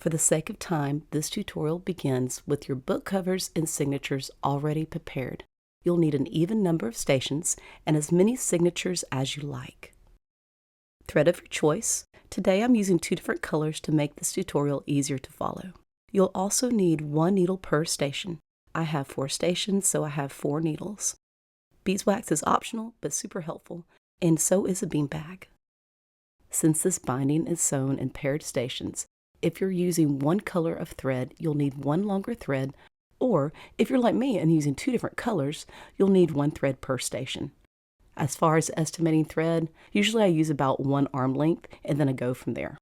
For the sake of time, this tutorial begins with your book covers and signatures already prepared. You'll need an even number of stations and as many signatures as you like. Thread of your choice. Today I'm using 2 different colors to make this tutorial easier to follow. You'll also need 1 needle per station. I have 4 stations, so I have 4 needles. Beeswax is optional but super helpful, and so is a beanbag. Since this binding is sewn in paired stations, if you're using 1 color of thread, you'll need 1 longer thread, or if you're like me and using 2 different colors, you'll need 1 thread per station. As far as estimating thread, usually I use about 1 arm length and then I go from there.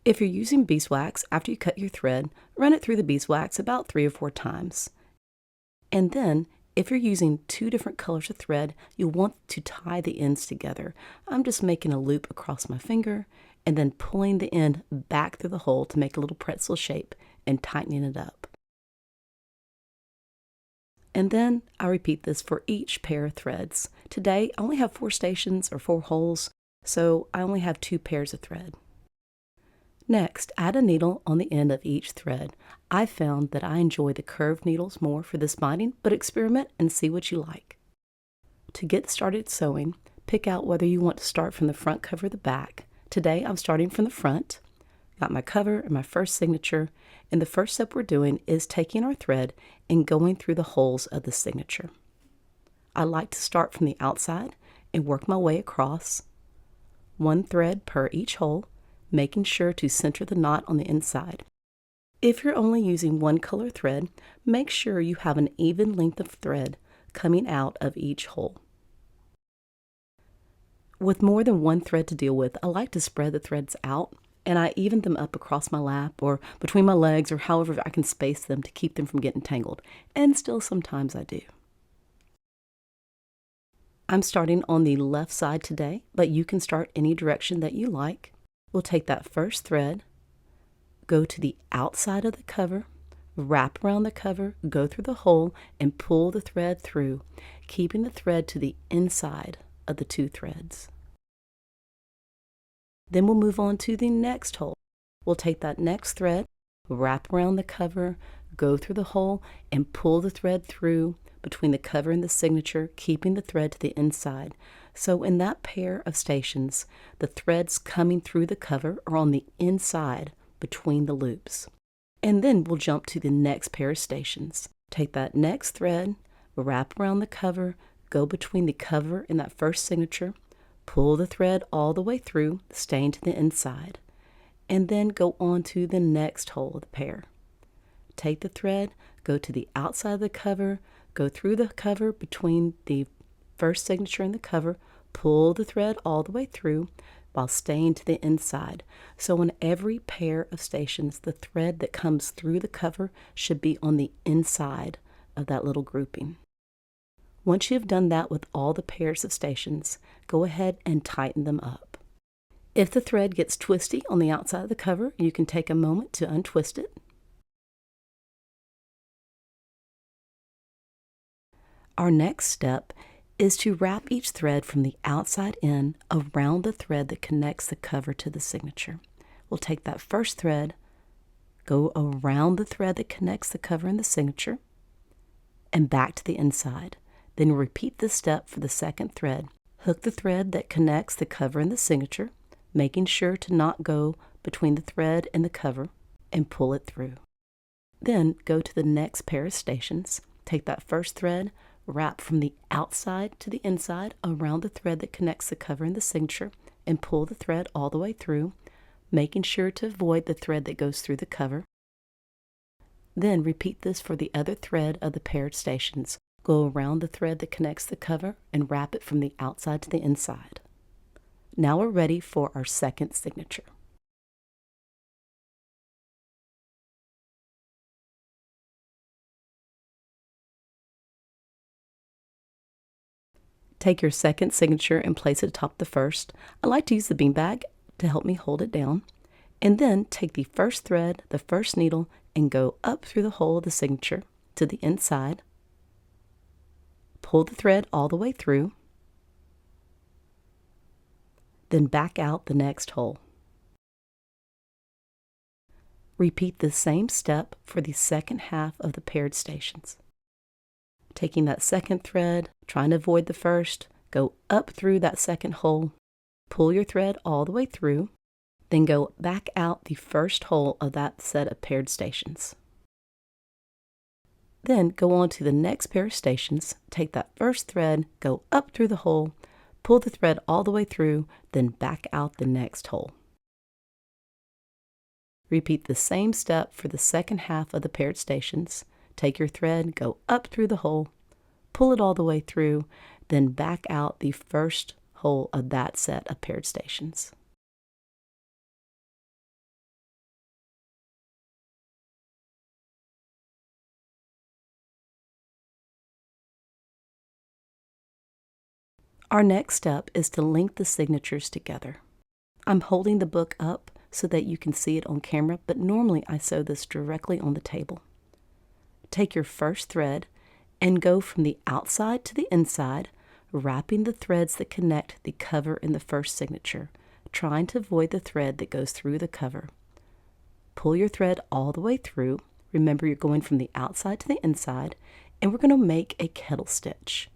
If you're using beeswax, after you cut your thread, run it through the beeswax about 3 or 4 times. And then, if you're using 2 different colors of thread, you'll want to tie the ends together. I'm just making a loop across my finger and then pulling the end back through the hole to make a little pretzel shape and tightening it up. And then I repeat this for each pair of threads. Today I only have 4 stations or 4 holes, so I only have 2 pairs of thread. Next, add a needle on the end of each thread. I found that I enjoy the curved needles more for this binding, but experiment and see what you like. To get started sewing, pick out whether you want to start from the front cover or the back. Today I'm starting from the front. Got my cover and my first signature, and the first step we're doing is taking our thread and going through the holes of the signature. I like to start from the outside and work my way across. 1 thread per each hole, making sure to center the knot on the inside. If you're only using 1 color thread, make sure you have an even length of thread coming out of each hole. With more than 1 thread to deal with, I like to spread the threads out, and I even them up across my lap or between my legs or however I can space them to keep them from getting tangled, and still sometimes I do. I'm starting on the left side today, but you can start any direction that you like. We'll take that first thread, go to the outside of the cover, wrap around the cover, go through the hole, and pull the thread through, keeping the thread to the inside of the 2 threads. Then we'll move on to the next hole. We'll take that next thread, wrap around the cover, go through the hole, and pull the thread through between the cover and the signature, keeping the thread to the inside. So in that pair of stations, the threads coming through the cover are on the inside between the loops. And then we'll jump to the next pair of stations. Take that next thread, wrap around the cover, go between the cover and that first signature, pull the thread all the way through, staying to the inside, and then go on to the next hole of the pair. Take the thread, go to the outside of the cover, go through the cover between the first signature and the cover, pull the thread all the way through while staying to the inside. So in every pair of stations, the thread that comes through the cover should be on the inside of that little grouping. Once you have done that with all the pairs of stations, go ahead and tighten them up. If the thread gets twisty on the outside of the cover, you can take a moment to untwist it. Our next step is to wrap each thread from the outside in around the thread that connects the cover to the signature. We'll take that first thread, go around the thread that connects the cover and the signature, and back to the inside. Then repeat this step for the second thread. Hook the thread that connects the cover and the signature, making sure to not go between the thread and the cover, and pull it through. Then go to the next pair of stations. Take that first thread, wrap from the outside to the inside around the thread that connects the cover and the signature, and pull the thread all the way through, making sure to avoid the thread that goes through the cover. Then repeat this for the other thread of the paired stations. Go around the thread that connects the cover and wrap it from the outside to the inside. Now we're ready for our second signature. Take your second signature and place it atop the first. I like to use the beanbag to help me hold it down. And then take the first thread, the first needle, and go up through the hole of the signature to the inside. Pull the thread all the way through. Then back out the next hole. Repeat the same step for the second half of the paired stations. Taking that second thread, trying to avoid the first, go up through that second hole, pull your thread all the way through, then go back out the first hole of that set of paired stations. Then go on to the next pair of stations, take that first thread, go up through the hole, pull the thread all the way through, then back out the next hole. Repeat the same step for the second half of the paired stations. Take your thread, go up through the hole, pull it all the way through, then back out the first hole of that set of paired stations. Our next step is to link the signatures together. I'm holding the book up so that you can see it on camera, but normally I sew this directly on the table. Take your first thread and go from the outside to the inside, wrapping the threads that connect the cover and the first signature, trying to avoid the thread that goes through the cover. Pull your thread all the way through. Remember, you're going from the outside to the inside, and we're going to make a kettle stitch.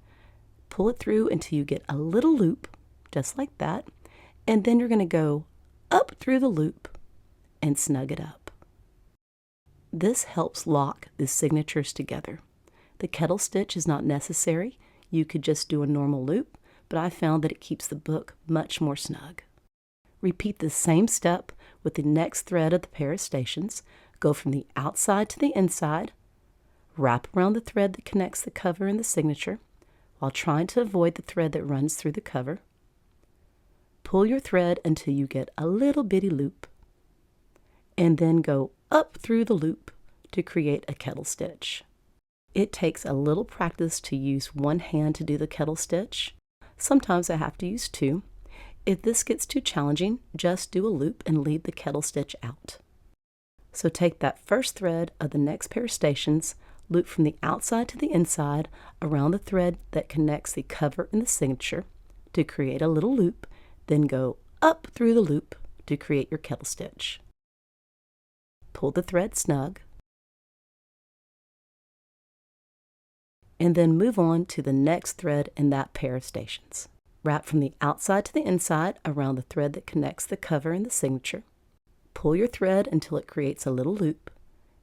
Pull it through until you get a little loop, just like that, and then you're going to go up through the loop and snug it up. This helps lock the signatures together. The kettle stitch is not necessary. You could just do a normal loop, but I found that it keeps the book much more snug. Repeat the same step with the next thread of the pair of stations. Go from the outside to the inside, wrap around the thread that connects the cover and the signature, while trying to avoid the thread that runs through the cover. Pull your thread until you get a little bitty loop, and then go up through the loop to create a kettle stitch. It takes a little practice to use one hand to do the kettle stitch. Sometimes I have to use two. If this gets too challenging, just do a loop and leave the kettle stitch out. So take that first thread of the next pair of stations, loop from the outside to the inside around the thread that connects the cover and the signature to create a little loop, then go up through the loop to create your kettle stitch. Pull the thread snug, and then move on to the next thread in that pair of stations. Wrap from the outside to the inside around the thread that connects the cover and the signature. Pull your thread until it creates a little loop,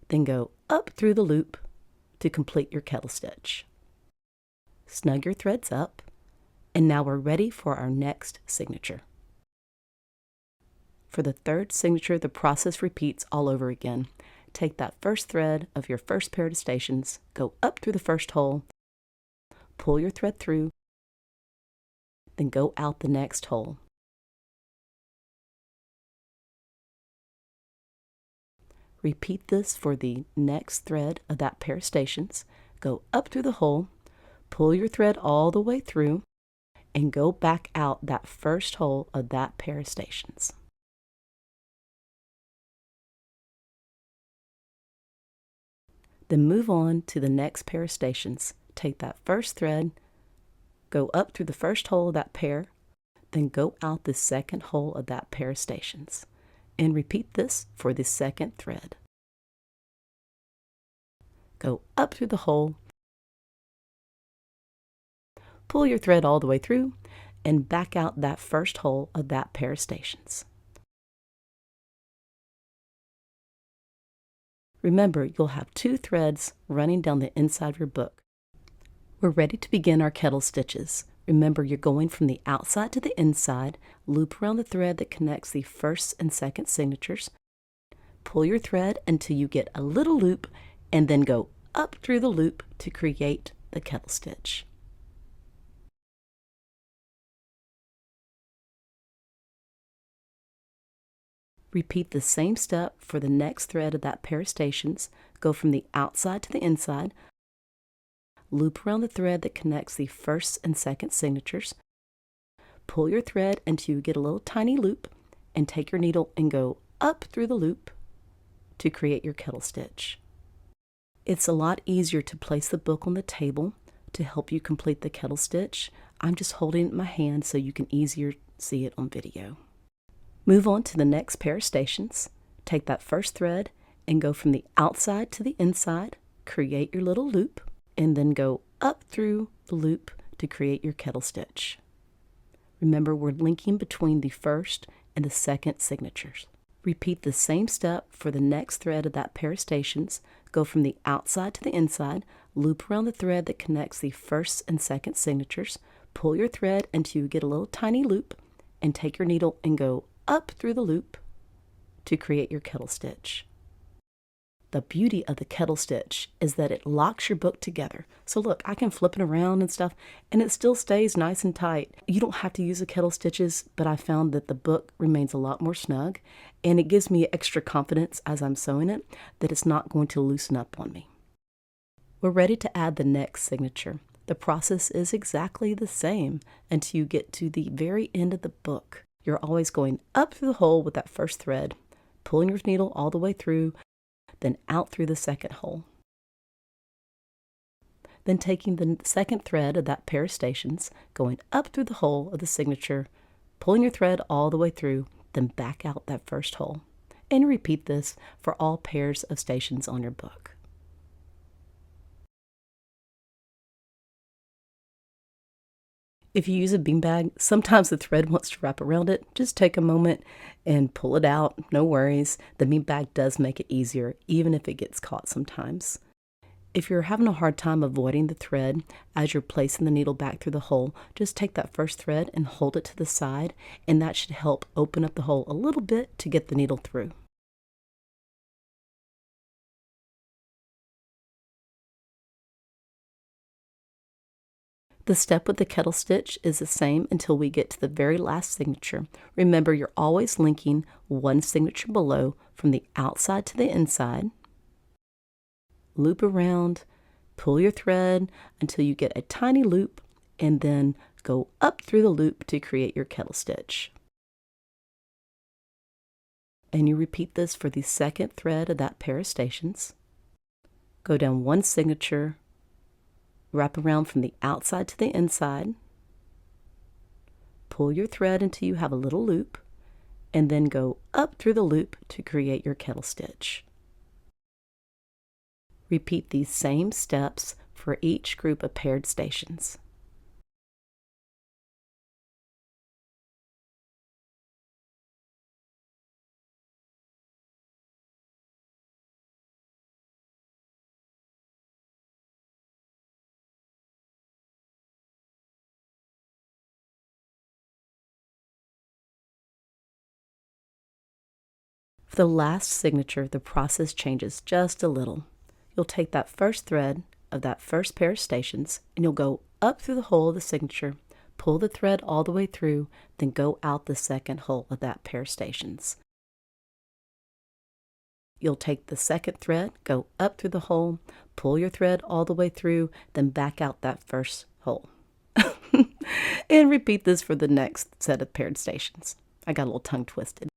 then go up through the loop to complete your kettle stitch. Snug your threads up, and now we're ready for our next signature. For the third signature, the process repeats all over again. Take that first thread of your first pair of stations, go up through the first hole, pull your thread through, then go out the next hole. Repeat this for the next thread of that pair of stations. Go up through the hole, pull your thread all the way through, and go back out that first hole of that pair of stations. Then move on to the next pair of stations. Take that first thread, go up through the first hole of that pair, then go out the second hole of that pair of stations. And repeat this for the second thread. Go up through the hole, pull your thread all the way through, and back out that first hole of that pair of stations. Remember, you'll have two threads running down the inside of your book. We're ready to begin our kettle stitches. Remember, you're going from the outside to the inside, loop around the thread that connects the first and second signatures, pull your thread until you get a little loop, and then go up through the loop to create the kettle stitch. Repeat the same step for the next thread of that pair of stations. Go from the outside to the inside, loop around the thread that connects the first and second signatures, pull your thread until you get a little tiny loop, and take your needle and go up through the loop to create your kettle stitch. It's a lot easier to place the book on the table to help you complete the kettle stitch. I'm just holding it in my hand so you can easier see it on video. Move on to the next pair of stations. Take that first thread and go from the outside to the inside, create your little loop, and then go up through the loop to create your kettle stitch. Remember, we're linking between the first and the second signatures. Repeat the same step for the next thread of that pair of stations. Go from the outside to the inside, loop around the thread that connects the first and second signatures, pull your thread until you get a little tiny loop, and take your needle and go up through the loop to create your kettle stitch. The beauty of the kettle stitch is that it locks your book together. So look, I can flip it around and stuff, and it still stays nice and tight. You don't have to use the kettle stitches, but I found that the book remains a lot more snug, and it gives me extra confidence as I'm sewing it that it's not going to loosen up on me. We're ready to add the next signature. The process is exactly the same until you get to the very end of the book. You're always going up through the hole with that first thread, pulling your needle all the way through, then out through the second hole. Then taking the second thread of that pair of stations, going up through the hole of the signature, pulling your thread all the way through, then back out that first hole. And repeat this for all pairs of stations on your book. If you use a beanbag, sometimes the thread wants to wrap around it. Just take a moment and pull it out. No worries. The beanbag does make it easier, even if it gets caught sometimes. If you're having a hard time avoiding the thread as you're placing the needle back through the hole, just take that first thread and hold it to the side, and that should help open up the hole a little bit to get the needle through. The step with the kettle stitch is the same until we get to the very last signature. Remember, you're always linking one signature below from the outside to the inside. Loop around, pull your thread until you get a tiny loop, and then go up through the loop to create your kettle stitch. And you repeat this for the second thread of that pair of stations. Go down one signature, wrap around from the outside to the inside, pull your thread until you have a little loop, and then go up through the loop to create your kettle stitch. Repeat these same steps for each group of paired stations. For the last signature, the process changes just a little. You'll take that first thread of that first pair of stations, and you'll go up through the hole of the signature, pull the thread all the way through, then go out the second hole of that pair of stations. You'll take the second thread, go up through the hole, pull your thread all the way through, then back out that first hole. And repeat this for the next set of paired stations. I got a little tongue twisted.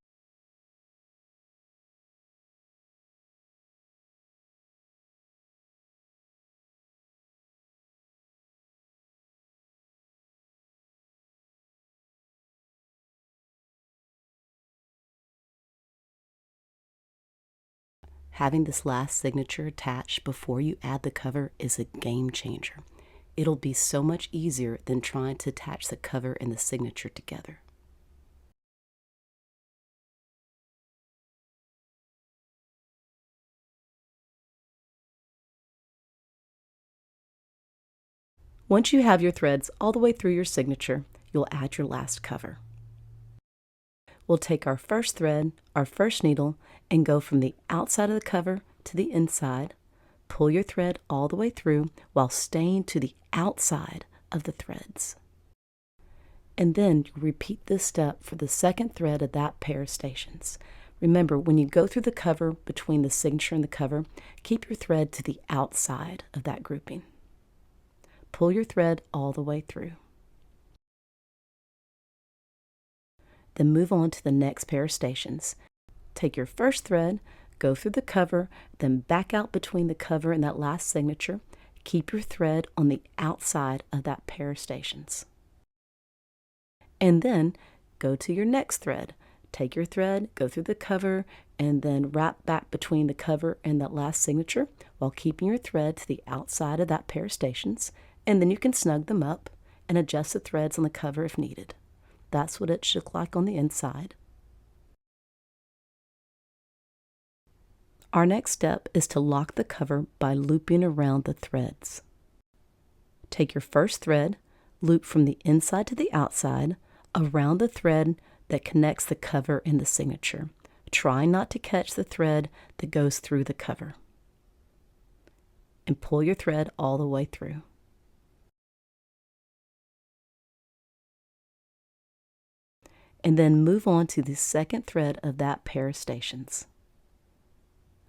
Having this last signature attached before you add the cover is a game changer. It'll be so much easier than trying to attach the cover and the signature together. Once you have your threads all the way through your signature, you'll add your last cover. We'll take our first thread, our first needle, and go from the outside of the cover to the inside. Pull your thread all the way through while staying to the outside of the threads. And then you repeat this step for the second thread of that pair of stations. Remember, when you go through the cover between the signature and the cover, keep your thread to the outside of that grouping. Pull your thread all the way through. Then move on to the next pair of stations. Take your first thread, go through the cover, then back out between the cover and that last signature. Keep your thread on the outside of that pair of stations. And then go to your next thread. Take your thread, go through the cover, and then wrap back between the cover and that last signature while keeping your thread to the outside of that pair of stations, and then you can snug them up and adjust the threads on the cover if needed. That's what it should look like on the inside. Our next step is to lock the cover by looping around the threads. Take your first thread, loop from the inside to the outside around the thread that connects the cover and the signature. Try not to catch the thread that goes through the cover. And pull your thread all the way through. And then move on to the second thread of that pair of stations.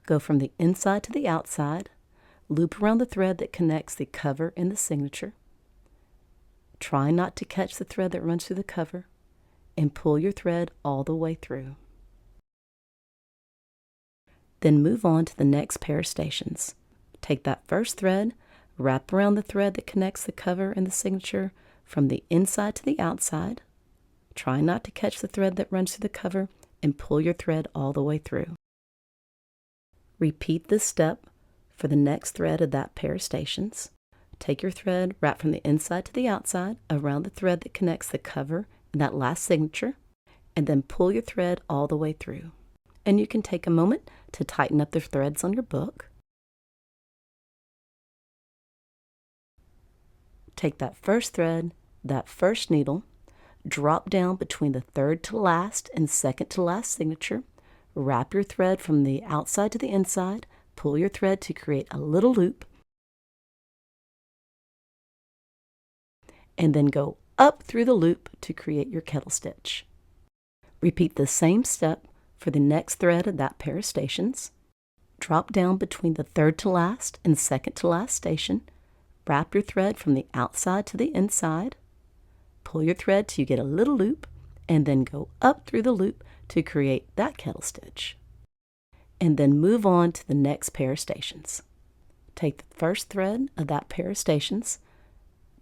Go from the inside to the outside, loop around the thread that connects the cover and the signature. Try not to catch the thread that runs through the cover, and pull your thread all the way through. Then move on to the next pair of stations. Take that first thread, wrap around the thread that connects the cover and the signature from the inside to the outside. Try not to catch the thread that runs through the cover, and pull your thread all the way through. Repeat this step for the next thread of that pair of stations. Take your thread, wrap from the inside to the outside around the thread that connects the cover and that last signature, and then pull your thread all the way through. And you can take a moment to tighten up the threads on your book. Take that first thread, that first needle, drop down between the third to last and second to last signature, wrap your thread from the outside to the inside, pull your thread to create a little loop, and then go up through the loop to create your kettle stitch. Repeat the same step for the next thread of that pair of stations. Drop down between the third to last and second to last station, wrap your thread from the outside to the inside, pull your thread till you get a little loop, and then go up through the loop to create that kettle stitch. And then move on to the next pair of stations. Take the first thread of that pair of stations,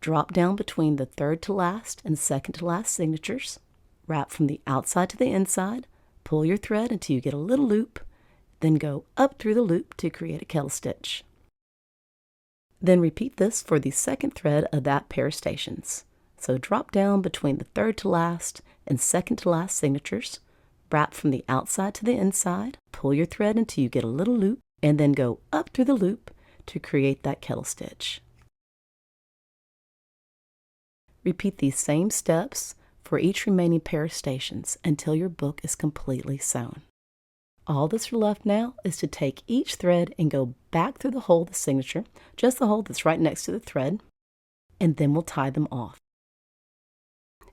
drop down between the third to last and second to last signatures, wrap from the outside to the inside, pull your thread until you get a little loop, then go up through the loop to create a kettle stitch. Then repeat this for the second thread of that pair of stations. So drop down between the third to last and second to last signatures, wrap from the outside to the inside, pull your thread until you get a little loop, and then go up through the loop to create that kettle stitch. Repeat these same steps for each remaining pair of stations until your book is completely sewn. All that's left now is to take each thread and go back through the hole of the signature, just the hole that's right next to the thread, and then we'll tie them off.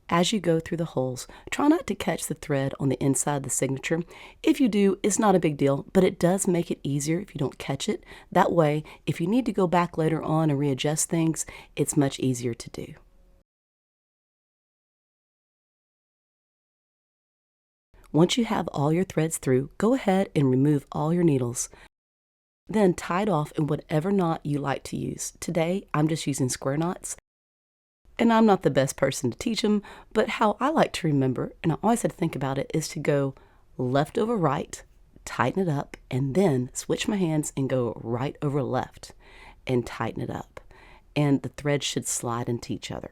As you go through the holes, try not to catch the thread on the inside of the signature. If you do, it's not a big deal, but it does make it easier if you don't catch it. That way, if you need to go back later on and readjust things, it's much easier to do. Once you have all your threads through, go ahead and remove all your needles. Then tie it off in whatever knot you like to use. Today, I'm just using square knots. And I'm not the best person to teach them, but how I like to remember, and I always had to think about it, is to go left over right, tighten it up, and then switch my hands and go right over left and tighten it up. And the threads should slide into each other.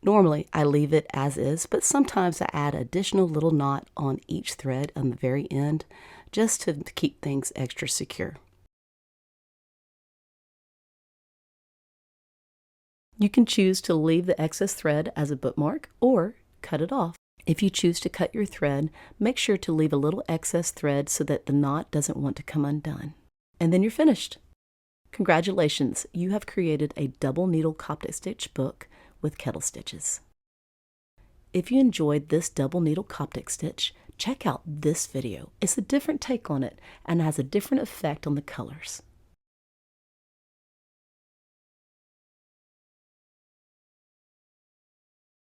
Normally, I leave it as is, but sometimes I add additional little knot on each thread on the very end, just to keep things extra secure. You can choose to leave the excess thread as a bookmark or cut it off. If you choose to cut your thread, make sure to leave a little excess thread so that the knot doesn't want to come undone. And then you're finished. Congratulations, you have created a double needle Coptic stitch book with kettle stitches. If you enjoyed this double needle Coptic stitch, check out this video. It's a different take on it and has a different effect on the colors.